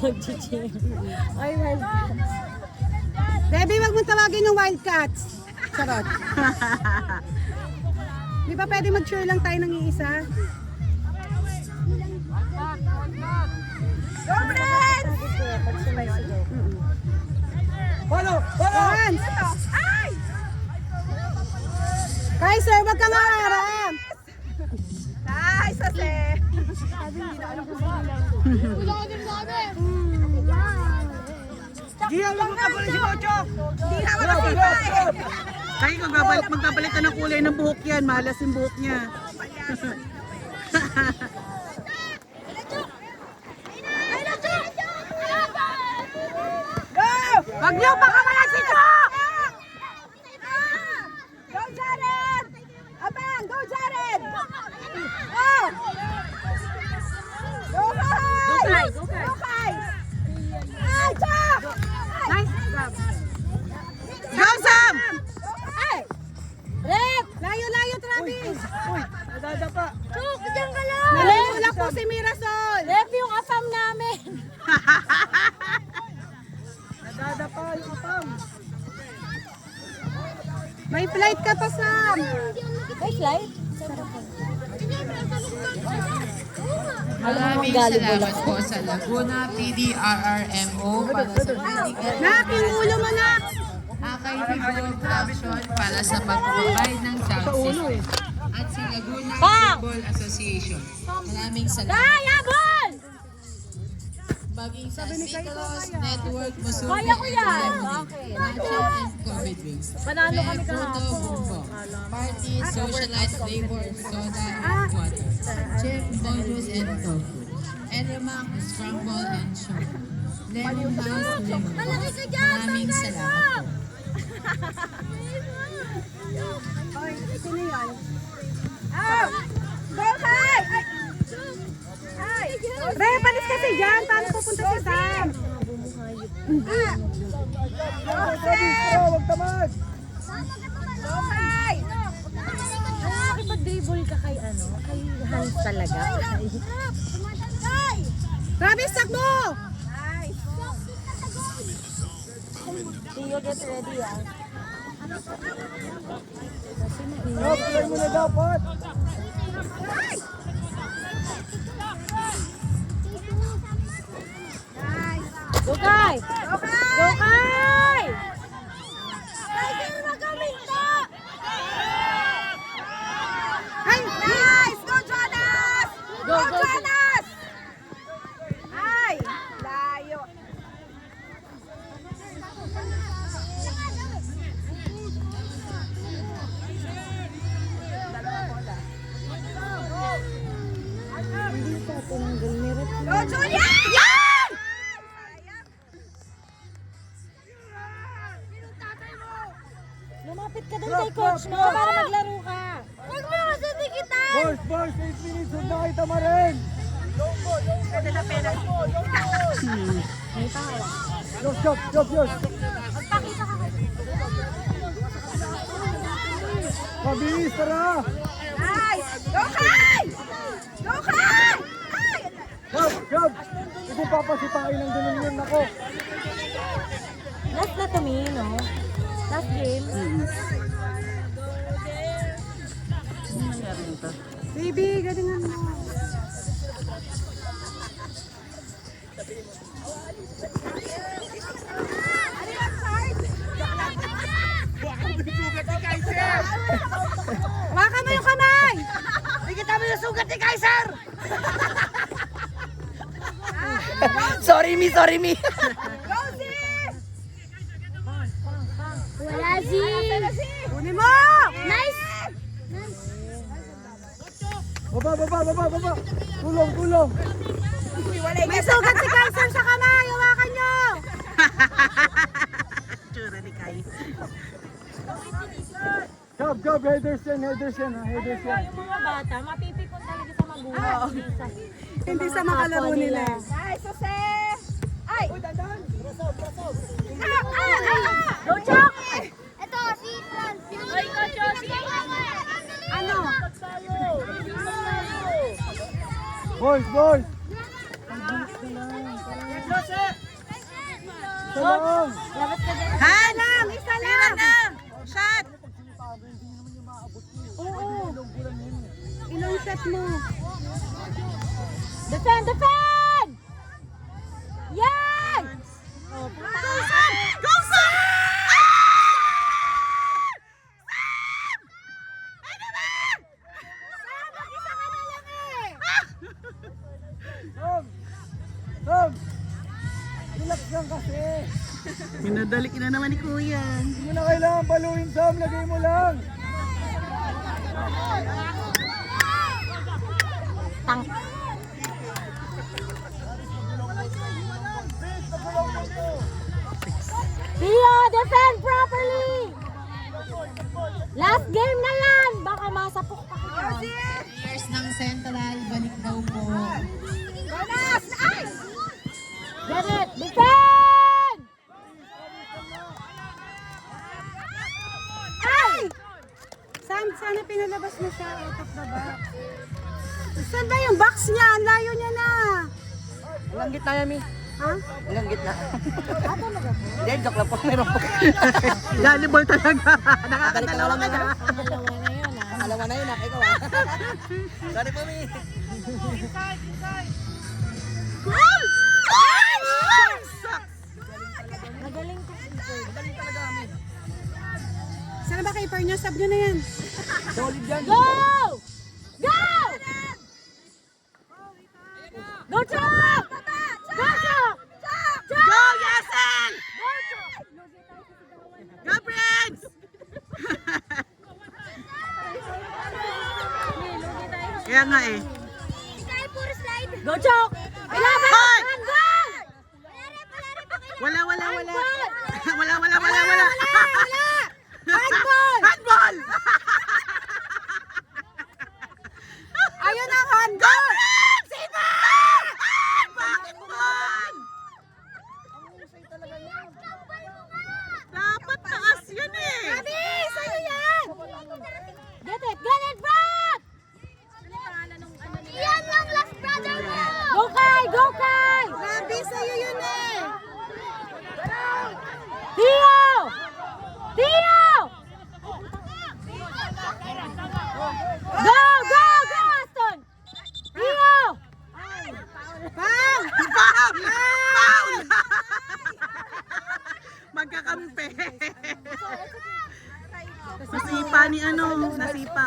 Mag-gym. Ay, Wildcats. Debbie, wag mong tawagin yung Wildcats. Sarot. Di ba pwede mag-cheer lang tayo ng iisa? Go, friends! Follow! Friends! Ay! Kaiser, wag ka maharap! Nice, Jose! Gia, wag mo kagulo si Bocho! Hindi na makasipa eh! Kaya kung magbabalit na ng kulay ng buhok yan, malas yung buhok niya. Go! Wag niyo baka malas si Jo! Go, Jared! Abang, go, Jared! Oh! Go, Kai! Go, Kai! Ay, Chok! Nice job! Go, Sam! Ay! Red! Layo, Travis! Uy, nadadapa. Chok, diyan ka lang! Nalulak po si Mirasol! Rep yung asam namin! Nadadapa yung apam. May flight ka pa, Sam! May flight? Maraming salamat po sa Laguna PDRRMO para sa building at Nak, yung ulo mo, Nak! Akay Football Production para sa pag-provide ng sound system at si Laguna Football Association. Maraming salamat. Kaya, ball! Maging sa Citrus Network Musubi Kaya ko yan! Natural and COVID Wings. Panalo kami Photo Bumbo. Party, Socialite, Flavor, Soda, and Water. Chip, bonus, and tofu. Elemak, Scramble, and Sugar. Lemon House, Lemon. Malaki ka dyan! Maraming salamat po. Ay, sino yan? Ah! Go, Kai! Ay! Re, palis kasi dyan. Paano pupunta si Sam? Huwag tamad! Go, Kai! Nakikipag-dribble ka kay ano? Kay Hans talaga? Kai! Travis, sakbo! Nice! Tio, get ready ah. Play mo na dapat! Go, Kai! Go, Kai! Go, Kai! Tiger, magaminto! Ay! Nice! Go, Jonas! Go, go. Jonas! Ay! Layo! Go, Julia! Yan! Sayang! Lumapit ka doon kay coach mo para maglaro ka. Huwag mo kasi dikitan! Boys, 8 minutes, huwag na kayo tamarin! Pwede na pera. Yos! Magpakita ka kasi. Mabilis, tara! Nice! Go, Kai! Go, Kai! Ay! Job! Hindi papasipain ng ganun yun ako. Last na to me, no? Last game. Baby, galingan mo. Hawakan mo yung kamay! Bigyan mo yung sugat ni Kaiser! Sorry me! Go, sis! Wala, Z! Kunin mo! Nice! Baba! Tulong! May sugat si Kaiser sa kamay! Hawakan nyo! Tsura ni Kai. Job! Headers yan. Yung mga bata, mapipikon talaga sa magulang. Hindi sa makalaro nila. Nice, Jose! Ay! Go, Chok! Ito, si Franz. Ay, Coach Josie! Ano? Boys! Jose! Labas ka dyan. Han! Isa lang! Na! Shot! Oo. Ilang set mo? Defend! Defend! Yan! Oh, Go, Sam! Go, Sam! Relax lang kasi. Minadali na naman ni Kuya. Hindi mo na kailangan baluin, Sam. Lagay mo lang. Tang. Tio, defend properly! Last game na yan! Baka masapok pa kita. Players ng Central, balik daw po. Bonus! Nice! Get it! Defend! Ay! Sana pinalabas mo siya out of the box. Saan ba yung box niya? Ang layo niya na. Walang gitna, Yami. Ha? Walang gitna. Ah, talaga po? Hindi, joke lang po. Meron po. Volleyball talaga. Nakakadalawa ka na. Dalawa na yun ah. Alawa na yun, ikaw ah. Sorry po, Mi. Goal! Magaling ka. Sana ba kay Parnyo? Sab nyo na yan. Solid yan. Go! Go! Go, Chok! Go, Chok! Go, Yasen! Go, Chok! Go, Prince! Kaya nga eh. Go, Chok! Ilaban! Hoy! Handball! Wala. Wala. Handball! Handball! Ayun ang handball! Sino? Bakit man? Dapat taas yun eh. Abi! Sa'yo yan! Get it! Get it, Brad! Yan yung last brother mo! Go, Kai! Go, Kai! Abi, sa'yo yun eh! Tio! Tio! Go! Go! Go, Aston! Tio! Pang! Foul! Magkakampi. Nasipa ni nasipa.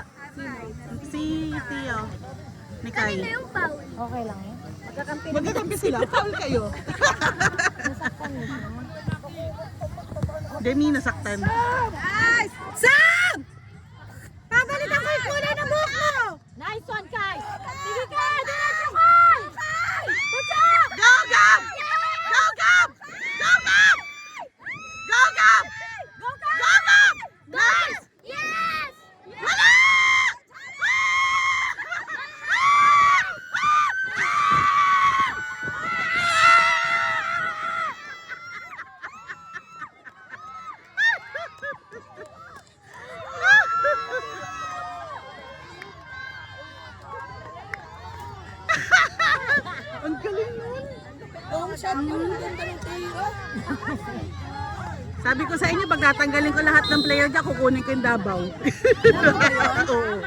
Si Tio. Ni Kai. Okay lang eh. Magkakampi sila. Foul kayo. Nasaktan mo siya. Demi, nasaktan. Nice! Sam! Pabalitan ko yung kulay ng buhok mo! Nice one, Kai! Sige, Kai! Diretso, Kai! Puchok! Go, Gab! Go, Gab! Go, Gab! Go, Gab! Go, Kai! Go, Gab! Nice! Yes! Wala! Ang galing nun. Oo, masyado yung ganda ng tayo. Sabi ko sa inyo, pag tatanggalin ko lahat ng player dyan, kukunin ko yung Davao. Oo.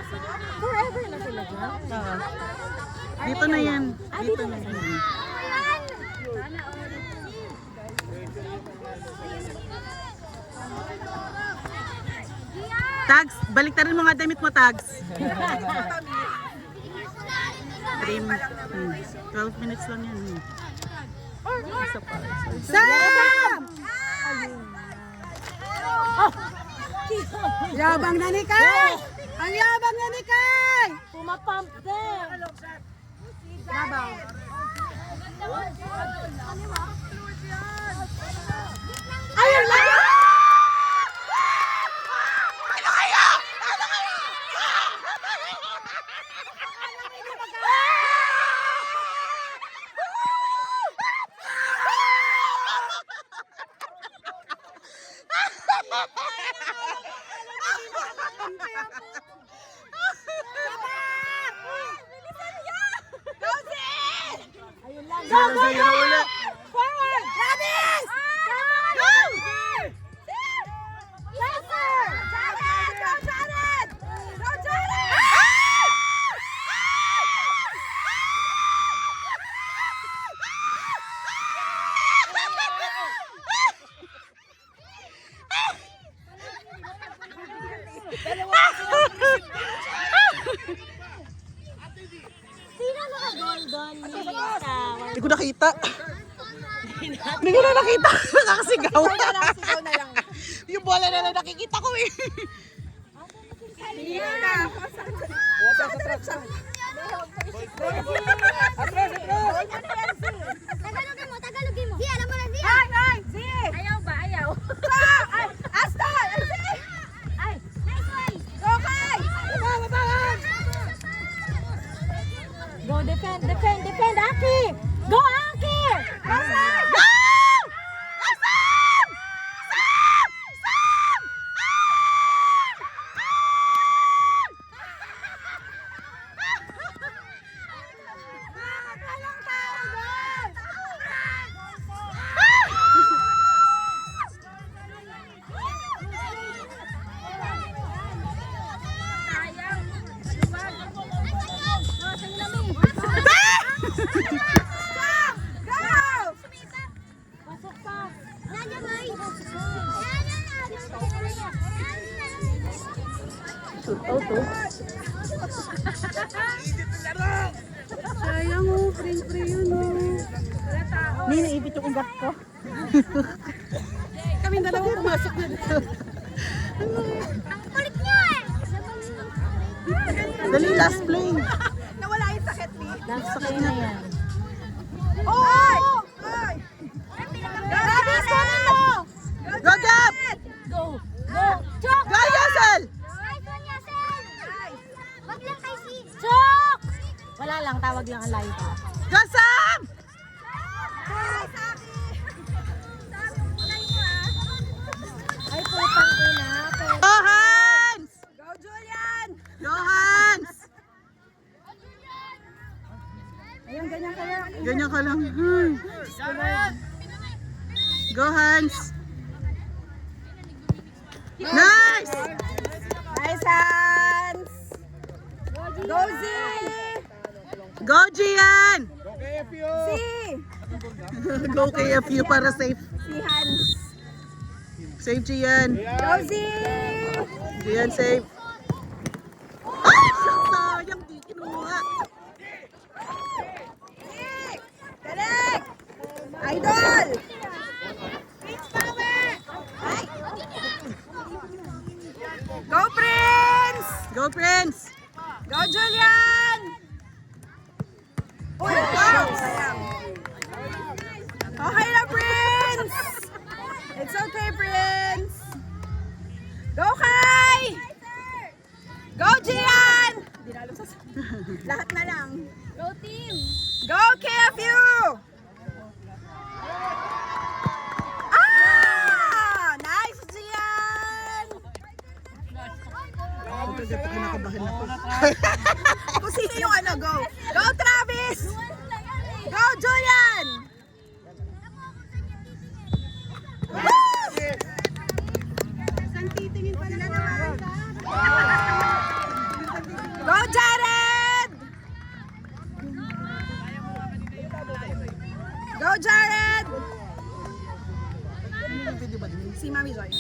Forever na sila dyan. Dito na yan. Dito na yan. Tags, baliktarin mo nga damit mo, Tags. 12 minutes lang yan. Sam! Yabang na ni Kai! Ang yabang na ni Kai! Pumapump din. Yabang. Ayun lang! Ayun lang. Go, go, go! Forward! Travis! Come Sino naka-goal doon? Lisa. Hindi ko nakita. Hindi ko na nakita. Nakasigaw. Nakasigaw na lang. Yung bola na lang nakikita ko eh. Sige na. Tagalogin mo, Tagalogin mo. Di, alam mo na, Di. Ay, ay, si! Ayaw ba? Ayaw. Ay, Aston! Ay, si! Ay, nice one. Go, Kai! Baba! Go, defend, defend, defend, Aki. Go, Aki. Aston! Go! Sam! Sam! Sam! Walang tao doon! Go! Pasok pa. Sayang oh, free yun oh. Hindi, naipit yung ugat ko. Kami dalawa pumasok na dito. Kulit niyo eh. Dali, last play. Nawala yung sakit ni. Last play na yan. Oh! Ay! Ay! Grabe, sabi mo! Go, Gab! Go. Go. Chok. Go, Yasel! Nice one, Yasel. Wag lang kay si. Chok. Wala lang, tawag lang ang live. Go, Sam! Ay, putang ina. Go, Hans! Go, Julian! Go, Hans! Ayun, ganyan ka lang. Ganyan ka lang. Go, Hans! Nice! Nice hands! Go, Z! Go, Gian! Si! Go KFU para safe. Si Hans. Safe, Gian. Go, Z! Gian, safe. Ay, sayang, di kinuha. Galing! Idol! Go, Prince! Go, Prince! Go, Julian! Uy, wow! Sayang. Okay na, Prince! It's okay, Prince! Go, Kai! Go, Gian! Hindi na alam sa lahat na lang. Go, team. Go, KFU! Ah! Nice, Gian! Kinakabahan ako. Kung sino yung ano, go. Go, Travis! Go, Julian! Saan titingin pa nila naman? Go, Jared! Go, Jared! Si Mami Joy.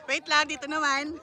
Wait lang, dito naman.